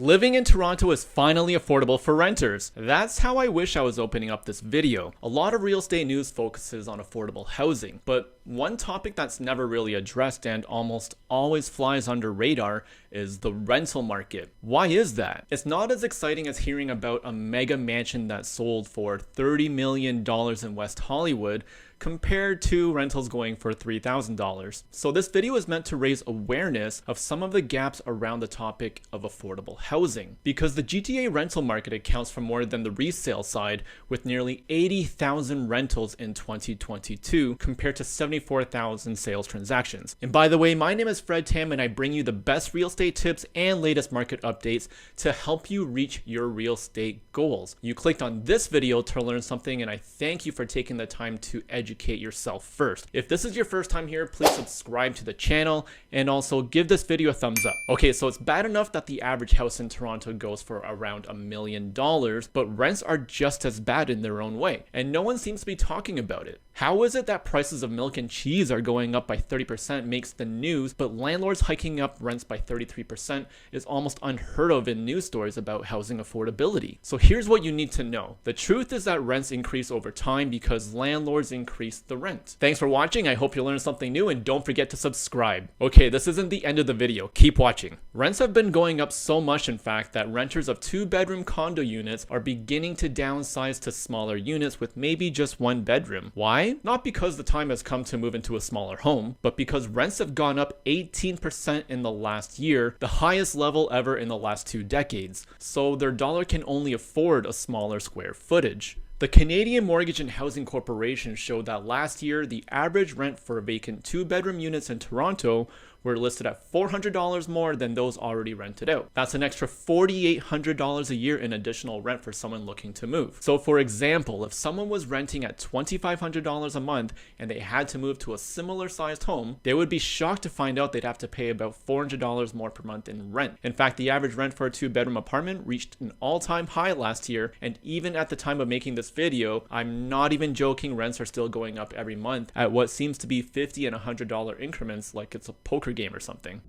Living in Toronto is finally affordable for renters. That's how I wish I was opening up this video. A lot of real estate news focuses on affordable housing, but one topic that's never really addressed and almost always flies under radar is the rental market. Why is that? It's not as exciting as hearing about a mega mansion that sold for $30 million in West Hollywood compared to rentals going for $3,000. So this video is meant to raise awareness of some of the gaps around the topic of affordable housing, because the GTA rental market accounts for more than the resale side, with nearly 80,000 rentals in 2022 compared to 74,000 sales transactions. And by the way, my name is Fred Tam and I bring you the best real estate tips and latest market updates to help you reach your real estate goals. You clicked on this video to learn something, and I thank you for taking the time to educate yourself first. If this is your first time here, please subscribe to the channel and also give this video a thumbs up. Okay, so it's bad enough that the average house in Toronto goes for around $1 million, but rents are just as bad in their own way, and no one seems to be talking about it. How is it that prices of milk and cheese are going up by 30% makes the news, but landlords hiking up rents by 33% is almost unheard of in news stories about housing affordability? So here's what you need to know. The truth is that rents increase over time because landlords increase the rent. Thanks for watching. I hope you learned something new, and don't forget to subscribe. Okay, this isn't the end of the video. Keep watching. Rents have been going up so much, in fact, that renters of 2-bedroom condo units are beginning to downsize to smaller units with maybe just 1 bedroom. Why? Not because the time has come to move into a smaller home, but because rents have gone up 18% in the last year, the highest level ever in the last 2 decades. So their dollar can only afford a smaller square footage. The Canadian Mortgage and Housing Corporation showed that last year, the average rent for vacant 2-bedroom units in Toronto were listed at $400 more than those already rented out. That's an extra $4,800 a year in additional rent for someone looking to move. So for example, if someone was renting at $2,500 a month and they had to move to a similar sized home, they would be shocked to find out they'd have to pay about $400 more per month in rent. In fact, the average rent for a 2-bedroom apartment reached an all-time high last year, and even at the time of making this video, I'm not even joking, rents are still going up every month at what seems to be $50 and $100 increments, like it's a poker game or something.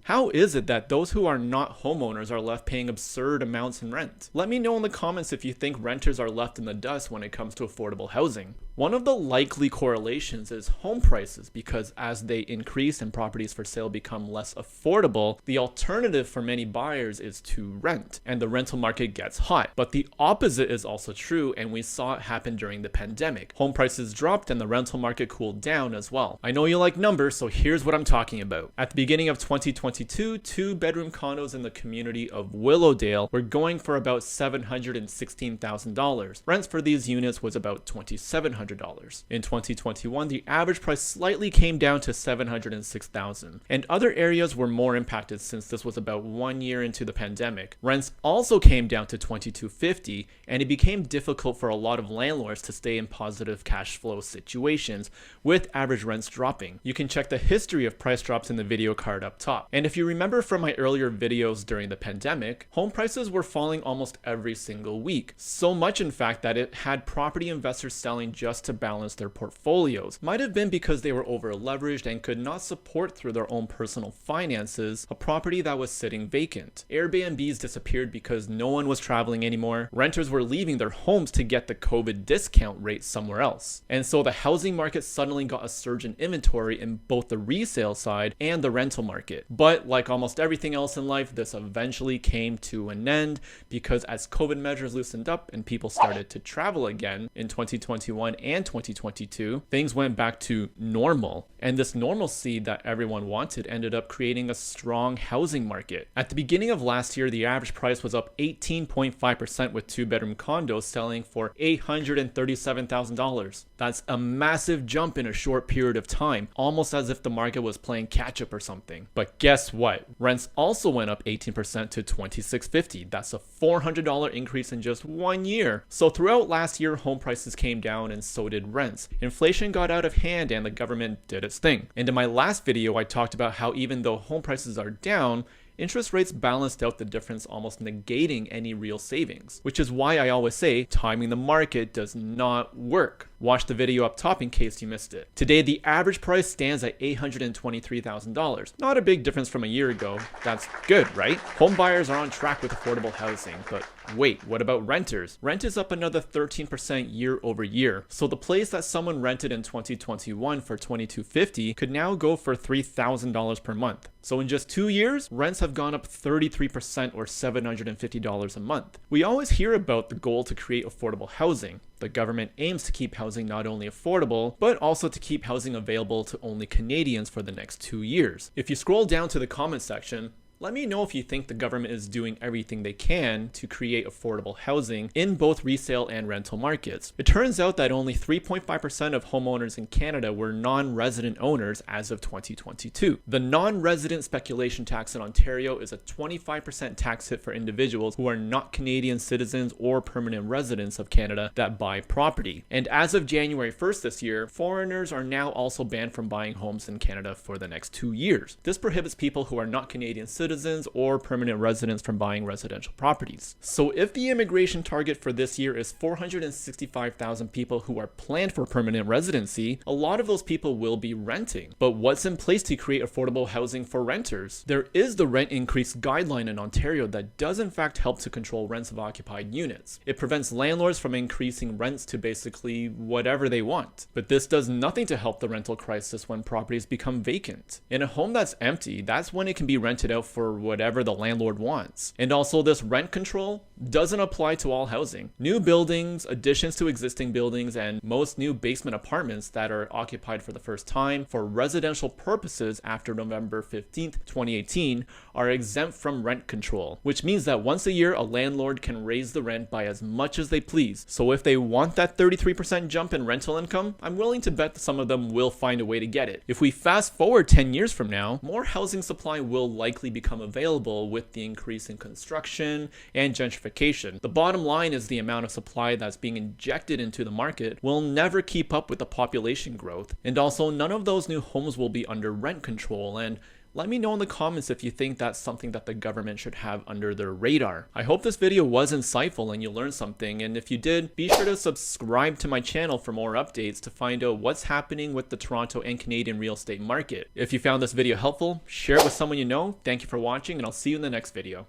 How is it that those who are not homeowners are left paying absurd amounts in rent? Let me know in the comments if you think renters are left in the dust when it comes to affordable housing. One of the likely correlations is home prices, because as they increase and properties for sale become less affordable, the alternative for many buyers is to rent, and the rental market gets hot. But the opposite is also true, and we saw it happen during the pandemic. Home prices dropped and the rental market cooled down as well. I know you like numbers, so here's what I'm talking about. At the beginning of 2022, 2-bedroom condos in the community of Willowdale were going for about $716,000. Rents for these units was about $2,700. In 2021, the average price slightly came down to $706,000. And other areas were more impacted since this was about 1 year into the pandemic. Rents also came down to $2,250, and it became difficult for a lot of landlords to stay in positive cash flow situations, with average rents dropping. You can check the history of price drops in the video card up top. And if you remember from my earlier videos during the pandemic, home prices were falling almost every single week. So much in fact that it had property investors selling just to balance their portfolios. Might have been because they were over leveraged and could not support through their own personal finances a property that was sitting vacant. Airbnbs disappeared because no one was traveling anymore. Renters were leaving their homes to get the COVID discount rate somewhere else. And so the housing market suddenly got a surge in inventory in both the resale side and the rental market. But like almost everything else in life, this eventually came to an end, because as COVID measures loosened up and people started to travel again in 2021 and 2022, things went back to normal. And this normalcy that everyone wanted ended up creating a strong housing market. At the beginning of last year, the average price was up 18.5%, with 2-bedroom condos selling for $837,000. That's a massive jump in a short period of time, almost as if the market was playing catch up or something. But guess what? Rents also went up 18% to $2,650. That's a $400 increase in just 1 year. So throughout last year, home prices came down and so did rents. Inflation got out of hand and the government did its thing. And in my last video, I talked about how even though home prices are down, interest rates balanced out the difference, almost negating any real savings, which is why I always say timing the market does not work. Watch the video up top in case you missed it. Today, the average price stands at $823,000. Not a big difference from a year ago. That's good, right? Home buyers are on track with affordable housing, but wait, what about renters? Rent is up another 13% year over year. So the place that someone rented in 2021 for $2,250 could now go for $3,000 per month. So in just 2 years, rents have gone up 33% or $750 a month. We always hear about the goal to create affordable housing. The government aims to keep housing not only affordable, but also to keep housing available to only Canadians for the next 2 years. If you scroll down to the comment section, let me know if you think the government is doing everything they can to create affordable housing in both resale and rental markets. It turns out that only 3.5% of homeowners in Canada were non-resident owners as of 2022. The non-resident speculation tax in Ontario is a 25% tax hit for individuals who are not Canadian citizens or permanent residents of Canada that buy property. And as of January 1st this year, foreigners are now also banned from buying homes in Canada for the next 2 years. This prohibits people who are not Canadian citizens or permanent residents from buying residential properties. So if the immigration target for this year is 465,000 people who are planned for permanent residency, a lot of those people will be renting. But what's in place to create affordable housing for renters? There is the rent increase guideline in Ontario that does in fact help to control rents of occupied units. It prevents landlords from increasing rents to basically whatever they want. But this does nothing to help the rental crisis when properties become vacant. In a home that's empty, that's when it can be rented out for whatever the landlord wants. And also, this rent control doesn't apply to all housing. New buildings, additions to existing buildings, and most new basement apartments that are occupied for the first time for residential purposes after November 15th, 2018 are exempt from rent control, which means that once a year a landlord can raise the rent by as much as they please. So if they want that 33% jump in rental income, I'm willing to bet that some of them will find a way to get it. If we fast forward 10 years from now, more housing supply will likely become available with the increase in construction and gentrification. The bottom line is the amount of supply that's being injected into the market will never keep up with the population growth, and also none of those new homes will be under rent control. And let me know in the comments if you think that's something that the government should have under their radar. I hope this video was insightful and you learned something, and if you did, be sure to subscribe to my channel for more updates to find out what's happening with the Toronto and Canadian real estate market. If you found this video helpful, share it with someone you know. Thank you for watching, and I'll see you in the next video.